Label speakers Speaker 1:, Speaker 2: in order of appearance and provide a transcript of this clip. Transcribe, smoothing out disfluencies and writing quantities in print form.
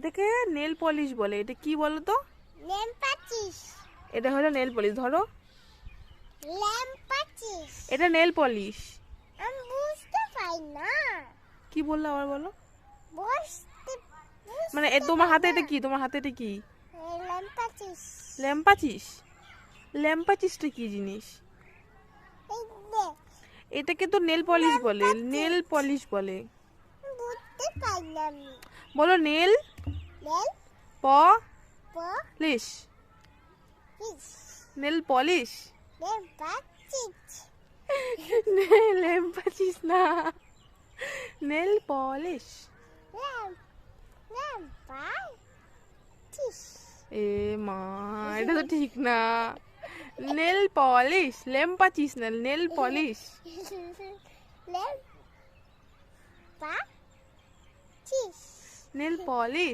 Speaker 1: এটাকে nail polish বলে। এটা কি বলো তো?
Speaker 2: ল্যাম্পাচিস।
Speaker 1: এটা হলো নেল পলিশ। ধরো,
Speaker 2: ল্যাম্পাচিস।
Speaker 1: এটা নেল পলিশ।
Speaker 2: আমি বুঝতে পাই না।
Speaker 1: কি বললে আবার বলো।
Speaker 2: বুঝতে
Speaker 1: মানে তোমার হাতে এটা কি? তোমার হাতে এটা কি?
Speaker 2: ল্যাম্পাচিস।
Speaker 1: ল্যাম্পাচিস? ল্যাম্পাচিসটা কি জিনিস?
Speaker 2: এই দে,
Speaker 1: এটাকে তো নেল পলিশ বলে। নেল পলিশ বলে।
Speaker 2: বুঝতে পাই না আমি।
Speaker 1: বলো নেল
Speaker 2: লেল
Speaker 1: পলিশ।
Speaker 2: পিস।
Speaker 1: Nail polish.
Speaker 2: ল্যাম্পাচিস।
Speaker 1: ল্যাম্পাচিস না, নেল পলিশ।
Speaker 2: ল্যাম্পাচিস।
Speaker 1: এ মা, এটা তো ঠিক না। নেল পলিশ, ল্যাম্পাচিস না, নেল পলিশ।
Speaker 2: ল্যাম্পাচিস।
Speaker 1: Nail polish.